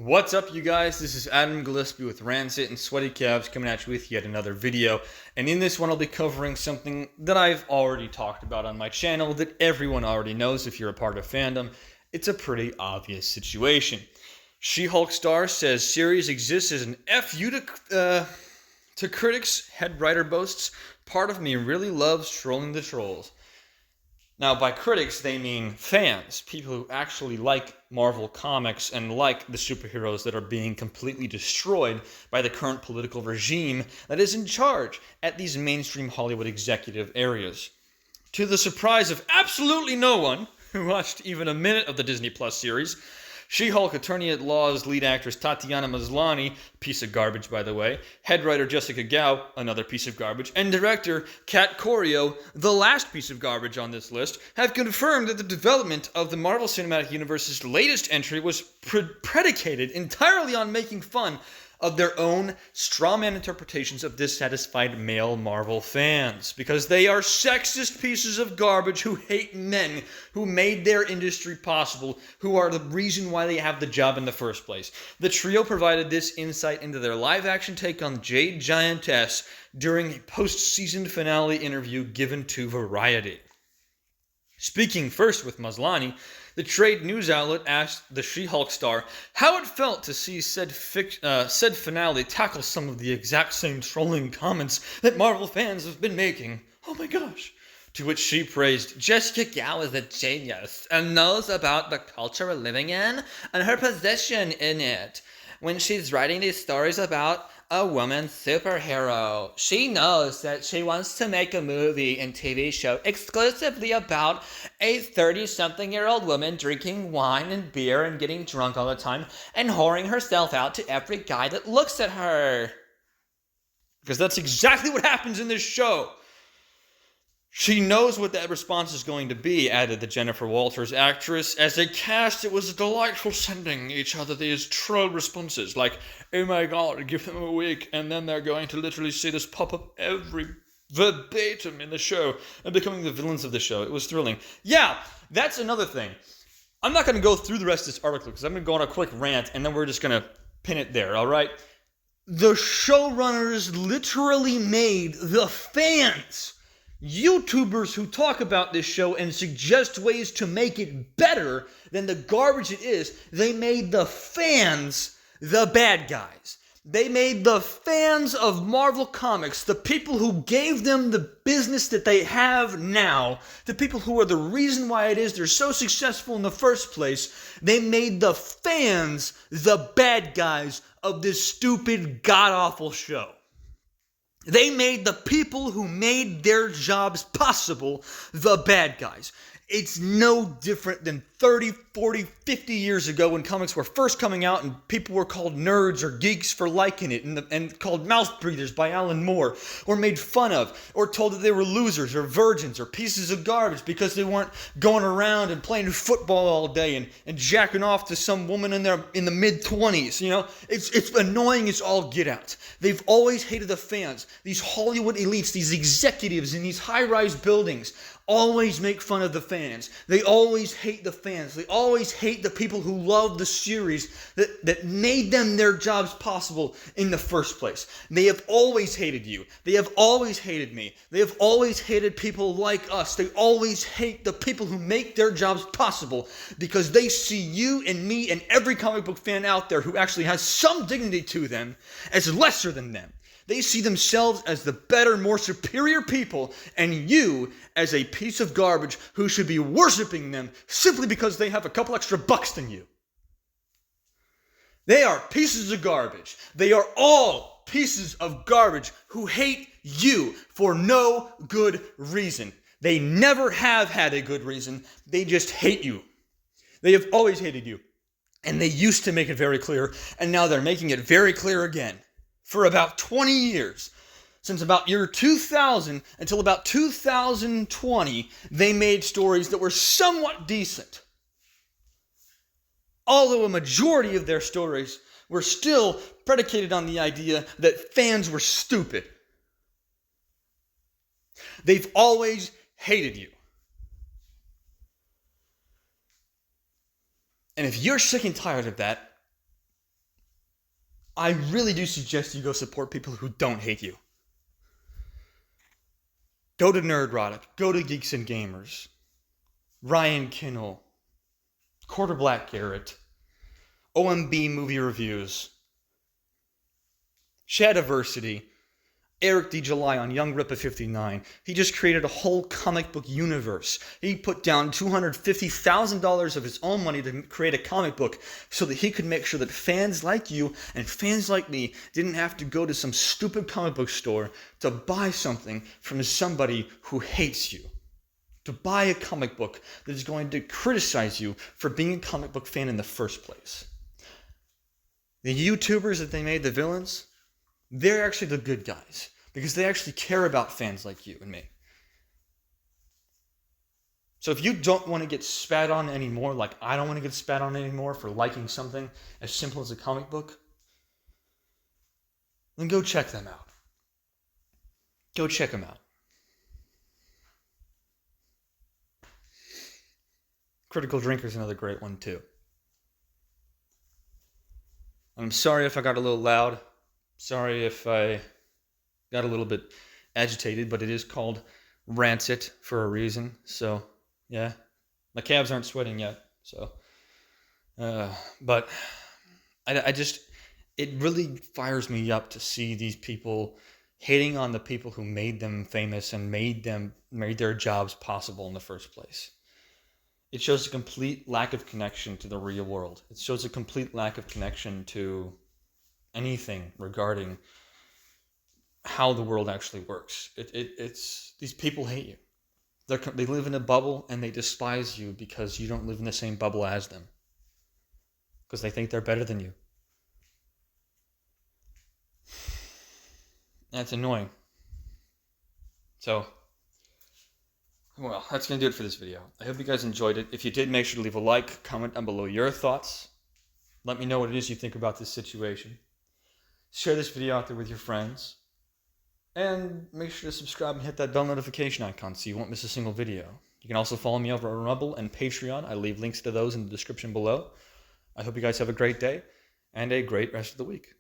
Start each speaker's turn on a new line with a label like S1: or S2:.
S1: What's up, you guys? This is Adam Gillespie with Rancid and Sweaty Calves coming at you with yet another video. And in this one, I'll be covering something that I've already talked about on my channel that everyone already knows if you're a part of fandom. It's a pretty obvious situation. She-Hulk star says series exists as an FU to critics. Head writer boasts, part of me really loves trolling the trolls. Now, by critics, they mean fans, people who actually like Marvel Comics and like the superheroes that are being completely destroyed by the current political regime that is in charge at these mainstream Hollywood executive areas. To the surprise of absolutely no one who watched even a minute of the Disney Plus series, She-Hulk Attorney-at-Law's lead actress Tatiana Maslany, piece of garbage by the way, head writer Jessica Gao, another piece of garbage, and director Kat Corio, the last piece of garbage on this list, have confirmed that the development of the Marvel Cinematic Universe's latest entry was predicated entirely on making fun of their own strawman interpretations of dissatisfied male Marvel fans, because they are sexist pieces of garbage who hate men who made their industry possible, who are the reason why they have the job in the first place. The trio provided this insight into their live-action take on Jade Giantess during a post-season finale interview given to Variety. Speaking first with Maslany, the trade news outlet asked the She-Hulk star how it felt to see said finale tackle some of the exact same trolling comments that Marvel fans have been making. Oh my gosh. To which she praised, Jessica Gao is a genius and knows about the culture we're living in and her position in it. When she's writing these stories about a woman superhero, she knows that she wants to make a movie and TV show exclusively about a 30-something-year-old woman drinking wine and beer and getting drunk all the time and whoring herself out to every guy that looks at her. Because that's exactly what happens in this show. She knows what that response is going to be, added the Jennifer Walters actress. As a cast, it was delightful sending each other these troll responses, like, oh my god, give them a week, and then they're going to literally see this pop up every verbatim in the show, and becoming the villains of the show. It was thrilling. Yeah, that's another thing. I'm not going to go through the rest of this article, because I'm going to go on a quick rant, and then we're just going to pin it there, alright? The showrunners literally made the fans, YouTubers who talk about this show and suggest ways to make it better than the garbage it is, they made the fans the bad guys. They made the fans of Marvel Comics, the people who gave them the business that they have now, the people who are the reason why it is they're so successful in the first place, they made the fans the bad guys of this stupid, god-awful show. They made the people who made their jobs possible the bad guys. It's no different than 30, 40, 50 years ago when comics were first coming out and people were called nerds or geeks for liking it and called mouth breathers by Alan Moore, or made fun of, or told that they were losers or virgins or pieces of garbage because they weren't going around and playing football all day and jacking off to some woman in the mid-20s, you know? It's annoying as all get out. They've always hated the fans. These Hollywood elites, these executives in these high-rise buildings always make fun of the fans. They always hate the fans. They always hate the people who love the series that made them their jobs possible in the first place. They have always hated you. They have always hated me. They have always hated people like us. They always hate the people who make their jobs possible because they see you and me and every comic book fan out there who actually has some dignity to them as lesser than them. They see themselves as the better, more superior people, and you as a piece of garbage who should be worshiping them simply because they have a couple extra bucks than you. They are pieces of garbage. They are all pieces of garbage who hate you for no good reason. They never have had a good reason. They just hate you. They have always hated you. And they used to make it very clear, and now they're making it very clear again. For about 20 years, since about year 2000 until about 2020, they made stories that were somewhat decent. Although a majority of their stories were still predicated on the idea that fans were stupid. They've always hated you. And if you're sick and tired of that, I really do suggest you go support people who don't hate you. Go to Nerdrotic. Go to Geeks and Gamers. Ryan Kinnell. Quarter Black Garrett. OMB Movie Reviews. Shadiversity. Eric D. July on Young Rippa 59. He just created a whole comic book universe. He put down $250,000 of his own money to create a comic book so that he could make sure that fans like you and fans like me didn't have to go to some stupid comic book store to buy something from somebody who hates you. To buy a comic book that is going to criticize you for being a comic book fan in the first place. The YouTubers that they made the villains, they're actually the good guys because they actually care about fans like you and me. So if you don't want to get spat on anymore, like I don't want to get spat on anymore for liking something as simple as a comic book, then go check them out. Go check them out. Critical Drinker is another great one too. I'm sorry if I got a little loud. Sorry if I got a little bit agitated, but it is called Rancid for a reason. So, yeah. My calves aren't sweating yet. So, but I just, it really fires me up to see these people hating on the people who made them famous and made their jobs possible in the first place. It shows a complete lack of connection to the real world. It shows a complete lack of connection to anything regarding how the world actually works. It's these people hate you. They live in a bubble and they despise you because you don't live in the same bubble as them. Because they think they're better than you. That's annoying. So, well, that's going to do it for this video. I hope you guys enjoyed it. If you did, make sure to leave a like, comment down below your thoughts. Let me know what it is you think about this situation. Share this video out there with your friends. And make sure to subscribe and hit that bell notification icon so you won't miss a single video. You can also follow me over on Rumble and Patreon. I leave links to those in the description below. I hope you guys have a great day and a great rest of the week.